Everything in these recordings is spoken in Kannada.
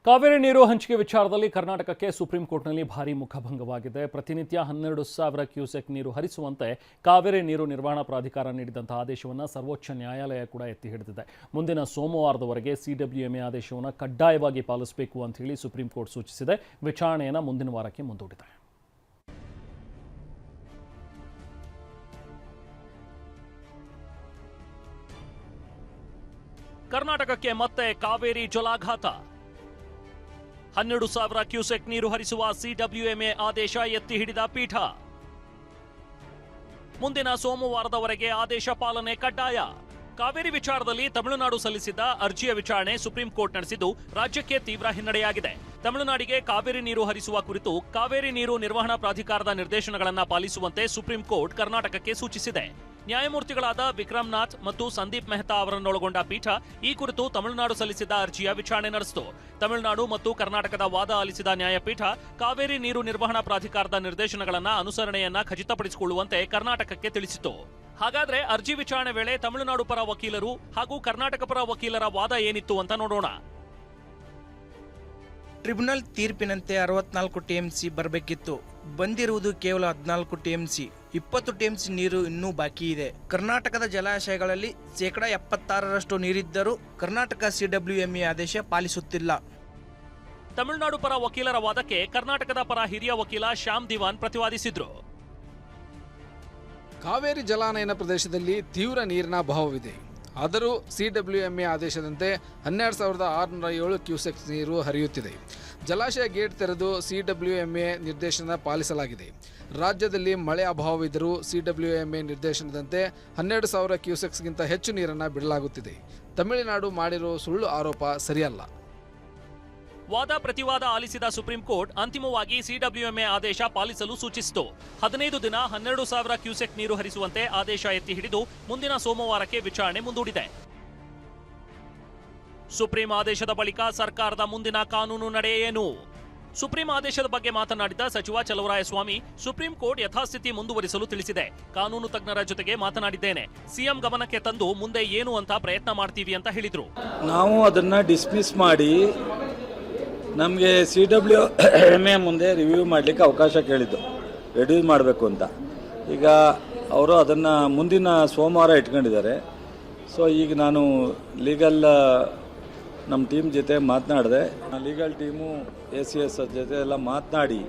ಕಾವೇರಿ ನೀರು ಹಂಚಿಕೆ ವಿಚಾರದಲ್ಲಿ ಕರ್ನಾಟಕಕ್ಕೆ ಸುಪ್ರೀಂ ಕೋರ್ಟ್ನಲ್ಲಿ ಭಾರೀ ಮುಖಭಂಗವಾಗಿದೆ. ಪ್ರತಿನಿತ್ಯ 12,000 ಕ್ಯೂಸೆಕ್ ನೀರು ಹರಿಸುವಂತೆ ಕಾವೇರಿ ನೀರು ನಿರ್ವಹಣಾ ಪ್ರಾಧಿಕಾರ ನೀಡಿದಂತಹ ಆದೇಶವನ್ನು ಸರ್ವೋಚ್ಚ ನ್ಯಾಯಾಲಯ ಕೂಡ ಎತ್ತಿ ಹಿಡಿದಿದೆ. ಮುಂದಿನ ಸೋಮವಾರದವರೆಗೆ ಸಿಡಬ್ಲ್ಯೂಎಂಎ ಆದೇಶವನ್ನು ಕಡ್ಡಾಯವಾಗಿ ಪಾಲಿಸಬೇಕು ಅಂತ ಹೇಳಿ ಸುಪ್ರೀಂ ಕೋರ್ಟ್ ಸೂಚಿಸಿದೆ. ವಿಚಾರಣೆಯನ್ನು ಮುಂದಿನ ವಾರಕ್ಕೆ ಮುಂದೂಡಿದೆ. ಕರ್ನಾಟಕಕ್ಕೆ ಮತ್ತೆ ಕಾವೇರಿ ಜಲಾಘಾತ. 12,000 ಕ್ಯೂಸೆಕ್ ನೀರು ಹರಿಸುವ ಸಿಡಬ್ಲ್ಯೂಎಂಎ ಆದೇಶ ಎತ್ತಿ ಹಿಡಿದ ಪೀಠ. ಮುಂದಿನ ಸೋಮವಾರದವರೆಗೆ ಆದೇಶ ಪಾಲನೆ ಕಡ್ಡಾಯ. ಕಾವೇರಿ ವಿಚಾರದಲ್ಲಿ ತಮಿಳುನಾಡು ಸಲ್ಲಿಸಿದ್ದ ಅರ್ಜಿಯ ವಿಚಾರಣೆ ಸುಪ್ರೀಂ ಕೋರ್ಟ್ ನಡೆಸಿದ್ದು ರಾಜ್ಯಕ್ಕೆ ತೀವ್ರ ಹಿನ್ನಡೆಯಾಗಿದೆ. ತಮಿಳುನಾಡಿಗೆ ಕಾವೇರಿ ನೀರು ಹರಿಸುವ ಕುರಿತು ಕಾವೇರಿ ನೀರು ನಿರ್ವಹಣಾ ಪ್ರಾಧಿಕಾರದ ನಿರ್ದೇಶನಗಳನ್ನು ಪಾಲಿಸುವಂತೆ ಸುಪ್ರೀಂ ಕೋರ್ಟ್ ಕರ್ನಾಟಕಕ್ಕೆ ಸೂಚಿಸಿದೆ. ನ್ಯಾಯಮೂರ್ತಿಗಳಾದ ವಿಕ್ರಮ್ ನಾಥ್ ಮತ್ತು ಸಂದೀಪ್ ಮೆಹ್ತಾ ಅವರನ್ನೊಳಗೊಂಡ ಪೀಠ ಈ ಕುರಿತು ತಮಿಳುನಾಡು ಸಲ್ಲಿಸಿದ ಅರ್ಜಿಯ ವಿಚಾರಣೆ ನಡೆಸಿತು. ತಮಿಳುನಾಡು ಮತ್ತು ಕರ್ನಾಟಕದ ವಾದ ಆಲಿಸಿದ ನ್ಯಾಯಪೀಠ ಕಾವೇರಿ ನೀರು ನಿರ್ವಹಣಾ ಪ್ರಾಧಿಕಾರದ ನಿರ್ದೇಶನಗಳನ್ನು ಅನುಸರಣೆಯನ್ನ ಖಚಿತಪಡಿಸಿಕೊಳ್ಳುವಂತೆ ಕರ್ನಾಟಕಕ್ಕೆ ತಿಳಿಸಿತು. ಹಾಗಾದ್ರೆ ಅರ್ಜಿ ವಿಚಾರಣೆ ವೇಳೆ ತಮಿಳುನಾಡು ಪರ ವಕೀಲರು ಹಾಗೂ ಕರ್ನಾಟಕ ಪರ ವಕೀಲರ ವಾದ ಏನಿತ್ತು ಅಂತ ನೋಡೋಣ. ಟ್ರಿಬ್ಯುನಲ್ ತೀರ್ಪಿನಂತೆ 64 ಟಿಎಂಸಿ ಬರಬೇಕಿತ್ತು. ಬಂದಿರುವುದು ಕೇವಲ 14 ಟಿಎಂಸಿ. 20 ಟಿಎಂಸಿ ನೀರು ಇನ್ನೂ ಬಾಕಿ ಇದೆ. ಕರ್ನಾಟಕದ ಜಲಾಶಯಗಳಲ್ಲಿ 76% ನೀರಿದ್ದರೂ ಕರ್ನಾಟಕ ಸಿಡಬ್ಲ್ಯೂಎಂಎ ಆದೇಶ ಪಾಲಿಸುತ್ತಿಲ್ಲ. ತಮಿಳುನಾಡು ಪರ ವಕೀಲರ ವಾದಕ್ಕೆ ಕರ್ನಾಟಕದ ಪರ ಹಿರಿಯ ವಕೀಲ ಶ್ಯಾಮ್ ದಿವಾನ್ ಪ್ರತಿವಾದಿಸಿದ್ರು. ಕಾವೇರಿ ಜಲಾನಯನ ಪ್ರದೇಶದಲ್ಲಿ ತೀವ್ರ ನೀರಿನ ಅಭಾವವಿದೆ. ಆದರೂ ಸಿಡಬ್ಲ್ಯೂಎಂಎ ಆದೇಶದಂತೆ 12,607 ಕ್ಯೂಸೆಕ್ಸ್ ನೀರು ಹರಿಯುತ್ತಿದೆ. ಜಲಾಶಯ ಗೇಟ್ ತೆರೆದು ಸಿಡಬ್ಲ್ಯೂಎಂಎ ನಿರ್ದೇಶನ ಪಾಲಿಸಲಾಗಿದೆ. ರಾಜ್ಯದಲ್ಲಿ ಮಳೆ ಅಭಾವವಿದ್ದರೂ ಸಿಡಬ್ಲ್ಯೂಎಂಎ ನಿರ್ದೇಶನದಂತೆ 12,000 ಕ್ಯೂಸೆಕ್ಸ್ಗಿಂತ ಹೆಚ್ಚು ನೀರನ್ನು ಬಿಡಲಾಗುತ್ತಿದೆ. ತಮಿಳುನಾಡು ಮಾಡಿರೋ ಸುಳ್ಳು ಆರೋಪ ಸರಿಯಲ್ಲ. ವಾದ ಪ್ರತಿವಾದ ಆಲಿಸಿದ ಸುಪ್ರೀಂ ಕೋರ್ಟ್ ಅಂತಿಮವಾಗಿ ಸಿಡಬ್ಲ್ಯೂಎಂಎ ಆದೇಶ ಪಾಲಿಸಲು ಸೂಚಿಸಿತು. 15 ದಿನ 12,000 ಕ್ಯೂಸೆಕ್ ನೀರು ಹರಿಸುವಂತೆ ಆದೇಶ ಎತ್ತಿ ಹಿಡಿದು ಮುಂದಿನ ಸೋಮವಾರಕ್ಕೆ ವಿಚಾರಣೆ ಮುಂದೂಡಿದೆ. ಸುಪ್ರೀಂ ಆದೇಶದ ಬಳಿಕ ಸರ್ಕಾರದ ಮುಂದಿನ ಕಾನೂನು ನಡೆ ಏನು? ಸುಪ್ರೀಂ ಆದೇಶದ ಬಗ್ಗೆ ಮಾತನಾಡಿದ ಸಚಿವ ಚಲುವರಾಯಸ್ವಾಮಿ, ಸುಪ್ರೀಂ ಕೋರ್ಟ್ ಯಥಾಸ್ಥಿತಿ ಮುಂದುವರಿಸಲು ತಿಳಿಸಿದೆ. ಕಾನೂನು ತಜ್ಞರ ಜೊತೆಗೆ ಮಾತನಾಡಿದ್ದೇನೆ. ಸಿಎಂ ಗಮನಕ್ಕೆ ತಂದು ಮುಂದೆ ಏನು ಅಂತ ಪ್ರಯತ್ನ ಮಾಡ್ತೀವಿ ಅಂತ ಹೇಳಿದ್ರು. ನಾವು ಅದನ್ನ ಡಿಸ್ಮಿಸ್ ಮಾಡಿ ನಮಗೆ ಸಿಡಬ್ಲ್ಯೂಎಂಎ ಮುಂದೆ ರಿವ್ಯೂ ಮಾಡಲಿಕ್ಕೆ ಅವಕಾಶ ಕೇಳಿದ್ದು, ರೆಡ್ಯೂಸ್ ಮಾಡಬೇಕು ಅಂತ. ಈಗ ಅವರು ಅದನ್ನು ಮುಂದಿನ ಸೋಮವಾರ ಇಟ್ಕೊಂಡಿದ್ದಾರೆ. ಸೊ ಈಗ ನಾನು ಲೀಗಲ್ ನಮ್ಮ ಟೀಮ್ ಜೊತೆ ಮಾತನಾಡಿದೆ. ಲೀಗಲ್ ಟೀಮು ACS ಜೊತೆ ಎಲ್ಲ ಮಾತನಾಡಿ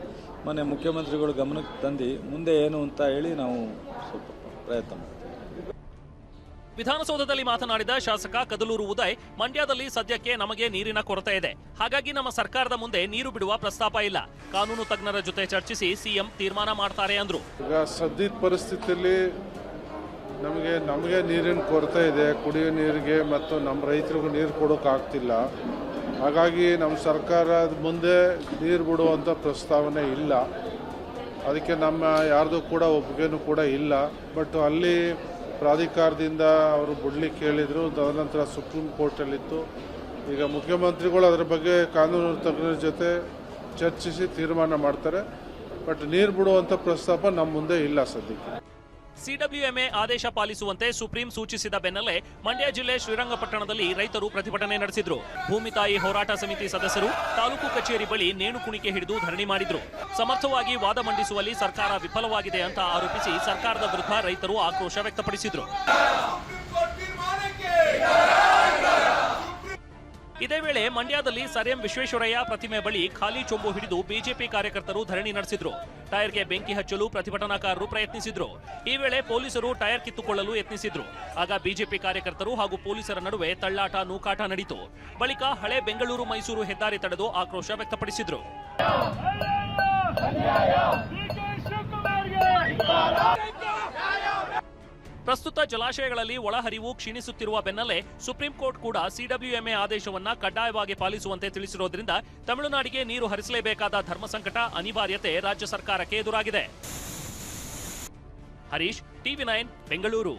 ಮೊನ್ನೆ ಮುಖ್ಯಮಂತ್ರಿಗಳು ಗಮನಕ್ಕೆ ತಂದು ಮುಂದೆ ಏನು ಅಂತ ಹೇಳಿ ನಾವು ಸ್ವಲ್ಪ ಪ್ರಯತ್ನ ಮಾಡ್ತೀವಿ. ವಿಧಾನಸೌಧದಲ್ಲಿ ಮಾತನಾಡಿದ ಶಾಸಕ ಕದಲೂರು ಉದಯ್, ಮಂಡ್ಯದಲ್ಲಿ ಸದ್ಯಕ್ಕೆ ನಮಗೆ ನೀರಿನ ಕೊರತೆ ಇದೆ. ಹಾಗಾಗಿ ನಮ್ಮ ಸರ್ಕಾರದ ಮುಂದೆ ನೀರು ಬಿಡುವ ಪ್ರಸ್ತಾಪ ಇಲ್ಲ. ಕಾನೂನು ತಜ್ಞರ ಜೊತೆ ಚರ್ಚಿಸಿ ಸಿಎಂ ತೀರ್ಮಾನ ಮಾಡ್ತಾರೆ ಅಂದ್ರು. ಈಗ ಸದ್ಯದ ಪರಿಸ್ಥಿತಿಯಲ್ಲಿ ನಮಗೆ ನೀರಿನ ಕೊರತೆ ಇದೆ. ಕುಡಿಯೋ ನೀರಿಗೆ ಮತ್ತು ನಮ್ಮ ರೈತರಿಗೂ ನೀರು ಕೊಡೋಕ್ಕಾಗ್ತಿಲ್ಲ. ಹಾಗಾಗಿ ನಮ್ಮ ಸರ್ಕಾರದ ಮುಂದೆ ನೀರು ಬಿಡುವಂಥ ಪ್ರಸ್ತಾವನೆ ಇಲ್ಲ. ಅದಕ್ಕೆ ನಮ್ಮ ಯಾರ್ದು ಕೂಡ ಒಪ್ಪಿಗೆನೂ ಕೂಡ ಇಲ್ಲ. ಬಟ್ ಅಲ್ಲಿ ಪ್ರಾಧಿಕಾರದಿಂದ ಅವರು ಬಿಡ್ಲಿಕ್ಕೆ ಹೇಳಿದರು. ತದನಂತರ ಸುಪ್ರೀಂ ಕೋರ್ಟಲ್ಲಿತ್ತು. ಈಗ ಮುಖ್ಯಮಂತ್ರಿಗಳು ಅದರ ಬಗ್ಗೆ ಕಾನೂನು ತಜ್ಞರ ಜೊತೆ ಚರ್ಚಿಸಿ ತೀರ್ಮಾನ ಮಾಡ್ತಾರೆ. ಬಟ್ ನೀರು ಬಿಡುವಂಥ ಪ್ರಸ್ತಾಪ ನಮ್ಮ ಮುಂದೆ ಇಲ್ಲ ಸದ್ಯಕ್ಕೆ. ಸಿಡಬ್ಲ್ಯೂಎಂಎ ಆದೇಶ ಪಾಲಿಸುವಂತೆ ಸುಪ್ರೀಂ ಸೂಚಿಸಿದ ಬೆನ್ನಲ್ಲೇ ಮಂಡ್ಯ ಜಿಲ್ಲೆ ಶ್ರೀರಂಗಪಟ್ಟಣದಲ್ಲಿ ರೈತರು ಪ್ರತಿಭಟನೆ ನಡೆಸಿದ್ರು. ಭೂಮಿ ತಾಯಿ ಹೋರಾಟ ಸಮಿತಿ ಸದಸ್ಯರು ತಾಲೂಕು ಕಚೇರಿ ಬಳಿ ನೇಣು ಕುಣಿಕೆ ಹಿಡಿದು ಧರಣಿ ಮಾಡಿದ್ರು. ಸಮರ್ಥವಾಗಿ ವಾದ ಮಂಡಿಸುವಲ್ಲಿ ಸರ್ಕಾರ ವಿಫಲವಾಗಿದೆ ಅಂತ ಆರೋಪಿಸಿ ಸರ್ಕಾರದ ವಿರುದ್ಧ ರೈತರು ಆಕ್ರೋಶ ವ್ಯಕ್ತಪಡಿಸಿದ್ರು. ಇದೇ ವೇಳೆ ಮಂಡ್ಯದಲ್ಲಿ ಸರ್ ಎಂ ವಿಶ್ವೇಶ್ವರಯ್ಯ ಪ್ರತಿಮೆ ಬಳಿ ಖಾಲಿ ಚೊಂಬು ಹಿಡಿದು ಬಿಜೆಪಿ ಕಾರ್ಯಕರ್ತರು ಧರಣಿ ನಡೆಸಿದ್ರು. ಟೈರ್ಗೆ ಬೆಂಕಿ ಹಚ್ಚಲು ಪ್ರತಿಭಟನಾಕಾರರು ಪ್ರಯತ್ನಿಸಿದ್ರು. ಈ ವೇಳೆ ಪೊಲೀಸರು ಟೈರ್ ಕಿತ್ತುಕೊಳ್ಳಲು ಯತ್ನಿಸಿದ್ರು. ಆಗ ಬಿಜೆಪಿ ಕಾರ್ಯಕರ್ತರು ಹಾಗೂ ಪೊಲೀಸರ ನಡುವೆ ತಳ್ಳಾಟ ನೂಕಾಟ ನಡೆಯಿತು. ಬಳಿಕ ಹಳೆ ಬೆಂಗಳೂರು ಮೈಸೂರು ಹೆದ್ದಾರಿ ತಡೆದು ಆಕ್ರೋಶ ವ್ಯಕ್ತಪಡಿಸಿದ್ರು. ಪ್ರಸ್ತುತ ಜಲಾಶಯಗಳಲ್ಲಿ ಒಳಹರಿವು ಕ್ಷೀಣಿಸುತ್ತಿರುವ ಬೆನ್ನಲ್ಲೇ ಸುಪ್ರೀಂ ಕೋರ್ಟ್ ಕೂಡ ಸಿಡಬ್ಲ್ಯೂಎಂಎ ಆದೇಶವನ್ನ ಕಡ್ಡಾಯವಾಗಿ ಪಾಲಿಸುವಂತೆ ತಿಳಿಸಿರೋದ್ರಿಂದ ತಮಿಳುನಾಡಿಗೆ ನೀರು ಹರಿಸಲೇಬೇಕಾದ ಧರ್ಮ ಸಂಕಟ ಅನಿವಾರ್ಯತೆ ರಾಜ್ಯ ಸರ್ಕಾರಕ್ಕೆ ಎದುರಾಗಿದೆ. ಹರೀಶ್, TV9 ಬೆಂಗಳೂರು.